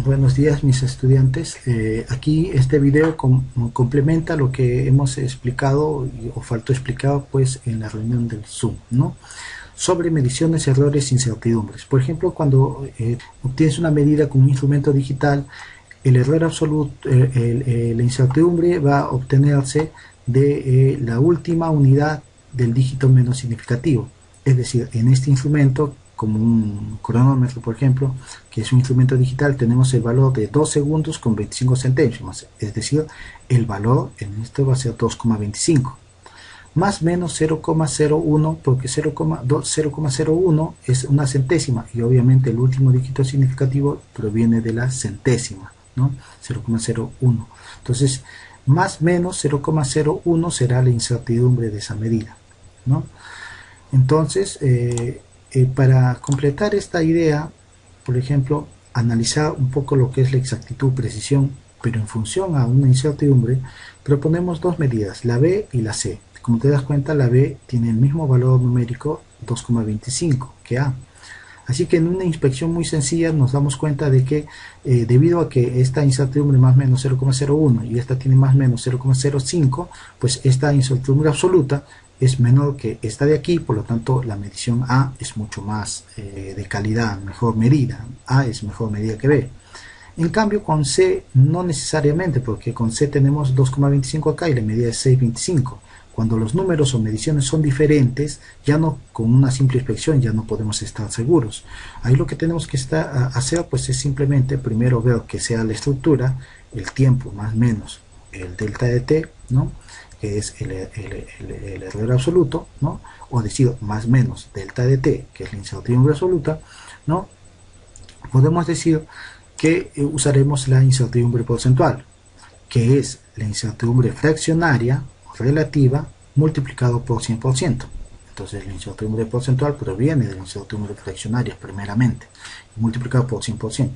Buenos días mis estudiantes. Aquí este video complementa lo que hemos explicado o faltó explicar pues en la reunión del Zoom, ¿no? Sobre mediciones, errores, incertidumbres. Por ejemplo, cuando obtienes una medida con un instrumento digital, el error absoluto, la incertidumbre va a obtenerse de la última unidad del dígito menos significativo. Es decir, en este instrumento, como un cronómetro, por ejemplo, que es un instrumento digital, tenemos el valor de 2 segundos con 25 centésimos. Es decir, el valor en esto va a ser 2,25. Más menos 0,01, porque 0,01 es una centésima y obviamente el último dígito significativo proviene de la centésima, ¿no? 0,01. Entonces, más menos 0,01 será la incertidumbre de esa medida, ¿no? Entonces, para completar esta idea, por ejemplo, analizar un poco lo que es la exactitud, precisión, pero en función a una incertidumbre, proponemos dos medidas, la B y la C. Como te das cuenta, la B tiene el mismo valor numérico 2,25 que A. Así que en una inspección muy sencilla nos damos cuenta de que debido a que esta incertidumbre más o menos 0,01 y esta tiene más o menos 0,05, pues esta incertidumbre absoluta es menor que esta de aquí, por lo tanto la medición A es mucho más de calidad, mejor medida. A es mejor medida que B. En cambio con C no necesariamente, porque con C tenemos 2,25 acá y la medida es 6,25. Cuando los números o mediciones son diferentes, ya no con una simple inspección ya no podemos estar seguros. Ahí lo que tenemos que hacer pues es simplemente primero ver que sea la estructura, el tiempo más o menos, el delta de t, ¿no? Que es el error absoluto, ¿no? O decir más o menos delta de t, que es la incertidumbre absoluta, ¿no? Podemos decir que usaremos la incertidumbre porcentual, que es la incertidumbre fraccionaria relativa multiplicado por 100%. Entonces la incertidumbre porcentual proviene de la incertidumbre fraccionaria primeramente, multiplicado por 100%.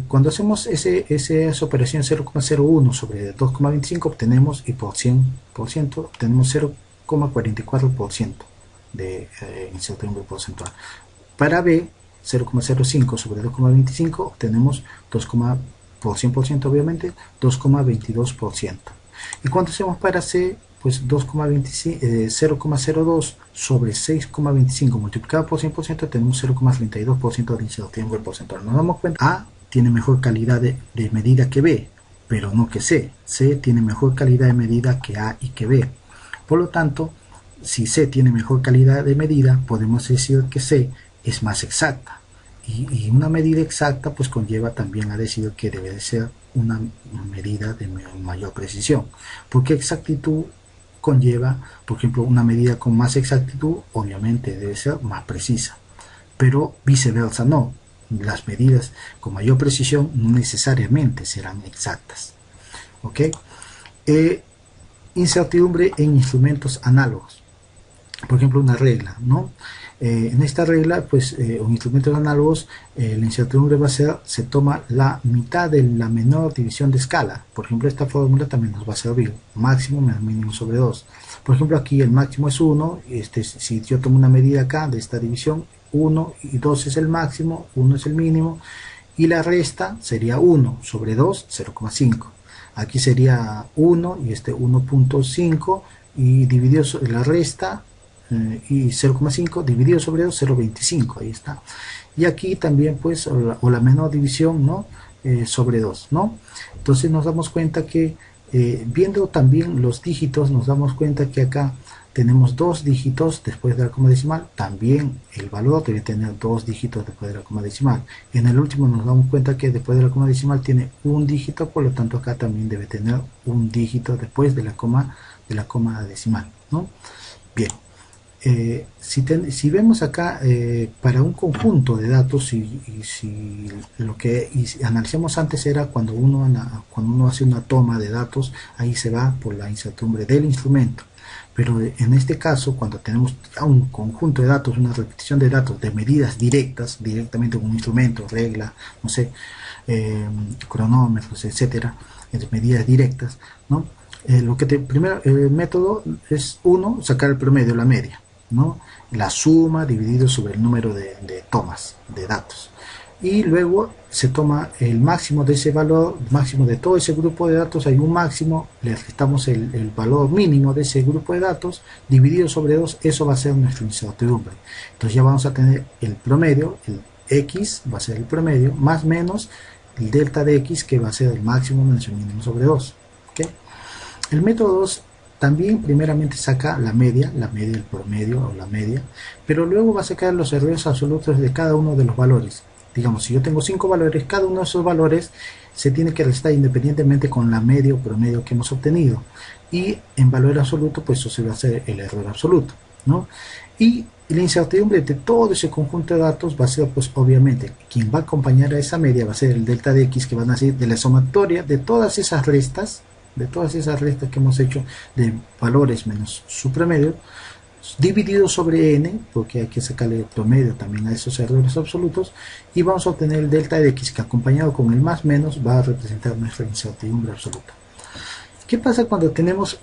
Cuando hacemos esa operación 0,01 sobre 2,25 obtenemos, y por 100% obtenemos 0,44% de incertidumbre porcentual. Para B, 0,05 sobre 2,25 obtenemos 2, por 100% obviamente 2,22%. Y cuando hacemos para C, pues 0,02 sobre 6,25 multiplicado por 100% tenemos 0,32% de incertidumbre porcentual. Nos damos cuenta, A tiene mejor calidad de medida que B, pero no que C. C tiene mejor calidad de medida que A y que B. Por lo tanto, si C tiene mejor calidad de medida, podemos decir que C es más exacta. Y una medida exacta pues conlleva también a decir que debe de ser una medida de mayor precisión, porque exactitud conlleva, por ejemplo, una medida con más exactitud obviamente debe ser más precisa, pero viceversa no, las medidas con mayor precisión no necesariamente serán exactas. ¿Ok? Incertidumbre en instrumentos análogos, por ejemplo una regla, ¿no? En esta regla, pues, en instrumentos análogos, la incertidumbre va a ser, se toma la mitad de la menor división de escala. Por ejemplo, esta fórmula también nos va a servir, máximo menos mínimo sobre 2. Por ejemplo, aquí el máximo es 1, si yo tomo una medida acá de esta división, 1 y 2 es el máximo, 1 es el mínimo, y la resta sería 1 sobre 2, 0,5. Aquí sería 1 y 1,5, y dividido la resta, y 0,5 dividido sobre 2, 0,25, ahí está. Y aquí también pues o la menor división, ¿no? Sobre 2, ¿no? Entonces nos damos cuenta que viendo también los dígitos nos damos cuenta que acá tenemos dos dígitos después de la coma decimal, también el valor debe tener dos dígitos después de la coma decimal. En el último nos damos cuenta que después de la coma decimal tiene un dígito, por lo tanto acá también debe tener un dígito después de la coma decimal, ¿no? Bien. Si vemos acá para un conjunto de datos si lo que analizamos antes era cuando uno hace una toma de datos, ahí se va por la incertidumbre del instrumento, pero en este caso cuando tenemos un conjunto de datos, una repetición de datos de medidas directas, directamente con un instrumento, regla, no sé, cronómetros, etcétera, medidas directas, ¿no? Primero el método es sacar el promedio, la media, ¿no? La suma dividido sobre el número de tomas de datos. y luego se toma el máximo de ese valor, máximo de todo ese grupo de datos, hay un máximo, le restamos el valor mínimo de ese grupo de datos, dividido sobre 2, eso va a ser nuestra incertidumbre. Entonces ya vamos a tener el promedio, el X va a ser el promedio, más menos el delta de X, que va a ser el máximo menos el mínimo sobre 2. ¿Okay? El método 2 también primeramente saca la media, el promedio o la media, pero luego va a sacar los errores absolutos de cada uno de los valores. Digamos, si yo tengo 5 valores, cada uno de esos valores se tiene que restar independientemente con la media o promedio que hemos obtenido. Y en valor absoluto, pues eso se va a hacer el error absoluto, ¿no? Y la incertidumbre de todo ese conjunto de datos va a ser, pues obviamente, quien va a acompañar a esa media va a ser el delta de X, que van a ser de la sumatoria de todas esas restas, que hemos hecho de valores menos su promedio, dividido sobre n, porque hay que sacarle el promedio también a esos errores absolutos, y vamos a obtener el delta de X, que acompañado con el más menos va a representar nuestra incertidumbre absoluta. ¿Qué pasa cuando tenemos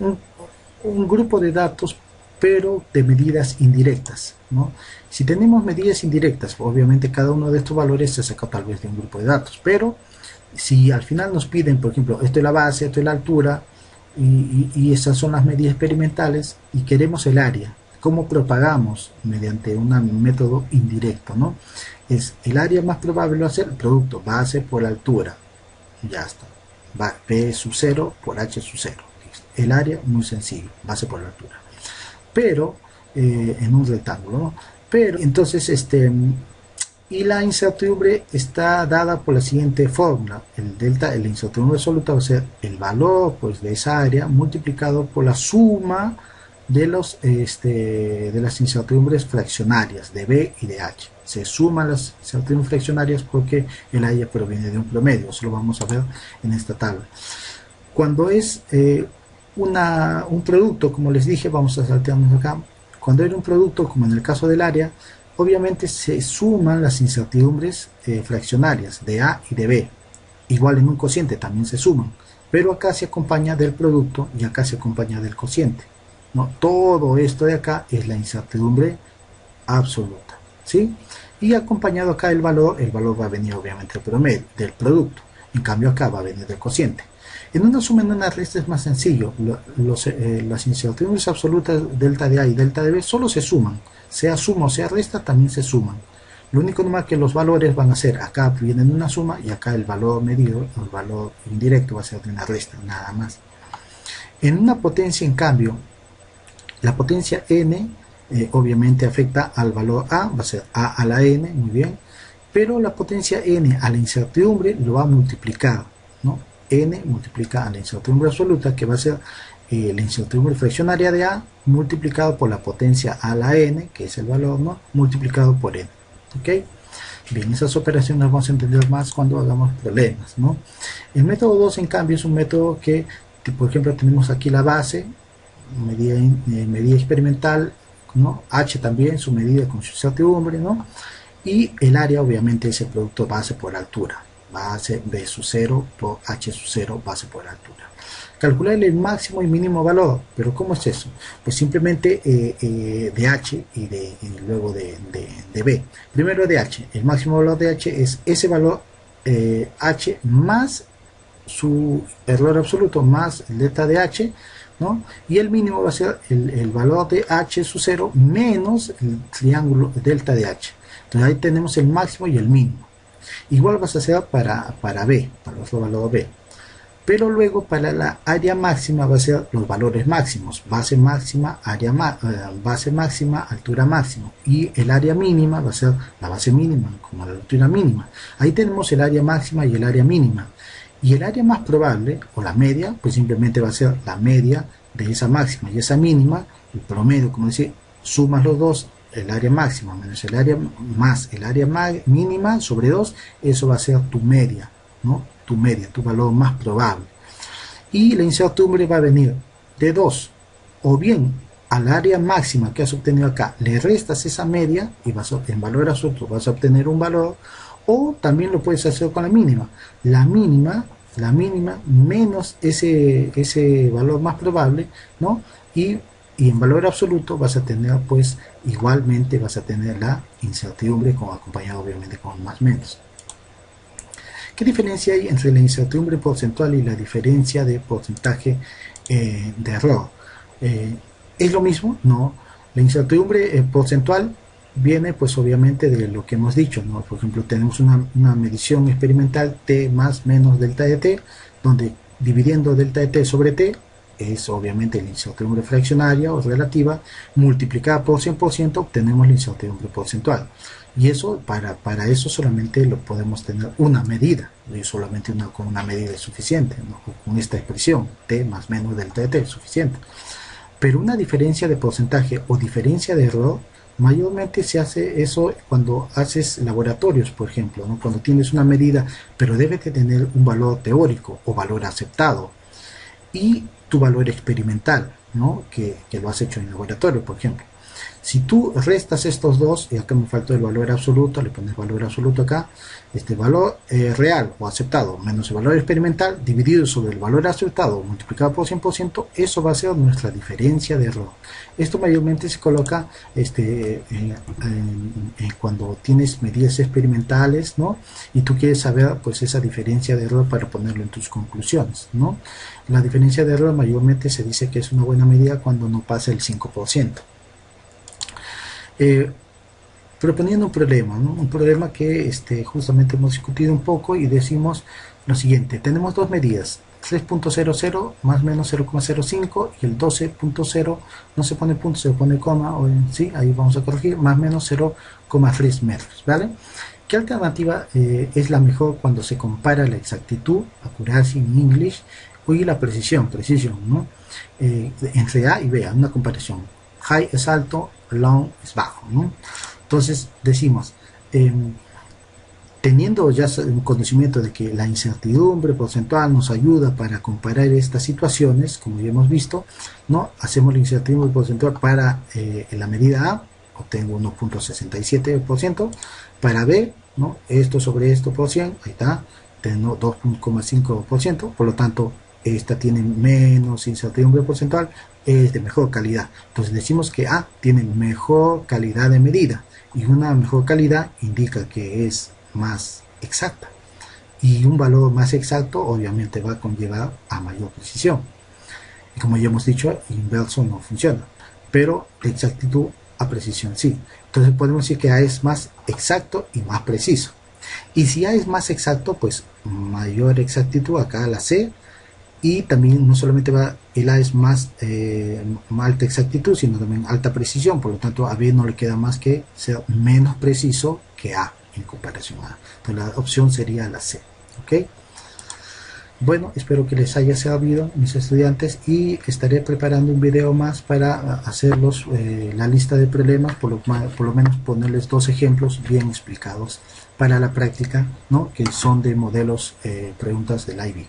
un grupo de datos pero de medidas indirectas, ¿no? Si tenemos medidas indirectas, obviamente cada uno de estos valores se saca tal vez de un grupo de datos, pero si al final nos piden, por ejemplo, esto es la base, esto es la altura, y esas son las medidas experimentales, y queremos el área, ¿cómo propagamos? Mediante un método indirecto, ¿no? Es el área más probable va a ser el producto base por altura, ya está, B sub 0 por H sub 0, el área muy sencillo, base por altura, pero en un rectángulo, ¿no? Pero entonces y la incertidumbre está dada por la siguiente fórmula: el delta, la incertidumbre absoluta va a ser el valor, pues, de esa área multiplicado por la suma de las incertidumbres fraccionarias de B y de H. Se suman las incertidumbres fraccionarias porque el área proviene de un promedio. Eso lo vamos a ver en esta tabla. Cuando es un producto, como les dije, vamos a saltearnos acá. Cuando era un producto, como en el caso del área, obviamente se suman las incertidumbres fraccionarias de A y de B. Igual en un cociente también se suman, pero acá se acompaña del producto y acá se acompaña del cociente, ¿no? Todo esto de acá es la incertidumbre absoluta, ¿sí? Y acompañado acá el valor va a venir obviamente del promedio, del producto. En cambio acá va a venir del cociente. En una suma, en una resta es más sencillo. Las incertidumbres absolutas delta de A y delta de B solo se suman. Sea suma o sea resta, también se suman. Lo único nomás que los valores van a ser, acá vienen una suma y acá el valor medido, el valor indirecto va a ser de una resta, nada más. En una potencia, en cambio, la potencia n obviamente afecta al valor A, va a ser A a la n, muy bien, pero la potencia n a la incertidumbre lo va a multiplicar, ¿no? N multiplica a la incertidumbre absoluta, que va a ser la incertidumbre fraccionaria de A multiplicado por la potencia a la n, que es el valor, ¿no? Multiplicado por n. ¿Ok? Bien, esas operaciones las vamos a entender más cuando hagamos problemas, ¿no? El método 2, en cambio, es un método que, por ejemplo, tenemos aquí la base, medida experimental, ¿no? H también, su medida con su incertidumbre, ¿no? Y el área, obviamente, es el producto base por altura. Base B sub 0 por H sub 0, base por altura. Calcular el máximo y mínimo valor, pero ¿cómo es eso? Pues simplemente de H y luego de B. Primero de H, el máximo valor de H es ese valor H más su error absoluto más el delta de H, ¿no? Y el mínimo va a ser el valor de H sub 0 menos el triángulo delta de H. Entonces ahí tenemos el máximo y el mínimo. Igual vas a hacer para B, para el otro valor B. Pero luego para la área máxima va a ser los valores máximos, base máxima, base máxima, altura máxima. Y el área mínima va a ser la base mínima, como la altura mínima. Ahí tenemos el área máxima y el área mínima. Y el área más probable, o la media, pues simplemente va a ser la media de esa máxima y esa mínima, el promedio, como decir, sumas los dos, el área máxima menos el área más el área mínima sobre 2, eso va a ser tu media, ¿no? Tu media, tu valor más probable. Y la incertidumbre va a venir de 2, o bien al área máxima que has obtenido acá, le restas esa media y en valor absoluto vas a obtener un valor, o también lo puedes hacer con la mínima. La mínima menos ese valor más probable, ¿no? Y en valor absoluto vas a tener, pues, igualmente vas a tener la incertidumbre acompañado obviamente con más menos. ¿Qué diferencia hay entre la incertidumbre porcentual y la diferencia de porcentaje de error? ¿Es lo mismo? No. La incertidumbre porcentual viene pues obviamente de lo que hemos dicho, ¿no? Por ejemplo, tenemos una medición experimental T más menos delta de T, donde dividiendo delta de T sobre T es obviamente la incertidumbre fraccionaria o relativa, multiplicada por 100% obtenemos la incertidumbre porcentual. Y eso, para eso solamente lo podemos tener una medida, y solamente con una medida es suficiente, ¿no? Con esta expresión, T más menos delta de T es suficiente. Pero una diferencia de porcentaje o diferencia de error, mayormente se hace eso cuando haces laboratorios, por ejemplo, ¿no? Cuando tienes una medida, pero debe de tener un valor teórico o valor aceptado, y tu valor experimental, ¿no? que lo has hecho en el laboratorio, por ejemplo. Si tú restas estos dos, y acá me faltó el valor absoluto, le pones valor absoluto acá, este valor real o aceptado menos el valor experimental dividido sobre el valor aceptado multiplicado por 100%, eso va a ser nuestra diferencia de error. Esto mayormente se coloca cuando tienes medidas experimentales, ¿no? Y tú quieres saber pues esa diferencia de error para ponerlo en tus conclusiones, ¿no? La diferencia de error mayormente se dice que es una buena medida cuando no pasa el 5%. Proponiendo un problema, ¿no? Un problema que justamente hemos discutido un poco y decimos lo siguiente: tenemos dos medidas, 3.00 más menos 0,05 y el 12.0 no se pone punto, se pone coma, sí, ahí vamos a corregir, más menos 0,3 metros, ¿vale? ¿Qué alternativa es la mejor cuando se compara la exactitud, accuracy en English, y la precision, ¿no? Entre A y B, una comparación. High es alto, long es bajo, ¿no? Entonces decimos, teniendo ya un conocimiento de que la incertidumbre porcentual nos ayuda para comparar estas situaciones, como ya hemos visto, ¿no? Hacemos la incertidumbre porcentual para la medida A, obtengo 1.67%, para B, ¿no? Esto sobre esto por 100, ahí está, tengo 2,5%, por lo tanto esta tiene menos incertidumbre porcentual, es de mejor calidad. Entonces decimos que A tiene mejor calidad de medida, y una mejor calidad indica que es más exacta, y un valor más exacto obviamente va a conllevar a mayor precisión. Y como ya hemos dicho, inverso no funciona, pero de exactitud a precisión sí. Entonces podemos decir que A es más exacto y más preciso. Y si A es más exacto, pues mayor exactitud, acá la C. Y también no solamente el A es más alta exactitud, sino también alta precisión. Por lo tanto, a B no le queda más que ser menos preciso que A en comparación a A. Entonces la opción sería la C. ¿Ok? Bueno, espero que les haya servido, mis estudiantes, y estaré preparando un video más para hacerlos la lista de problemas, por lo menos ponerles 2 ejemplos bien explicados para la práctica, ¿no? Que son de modelos, preguntas del IB.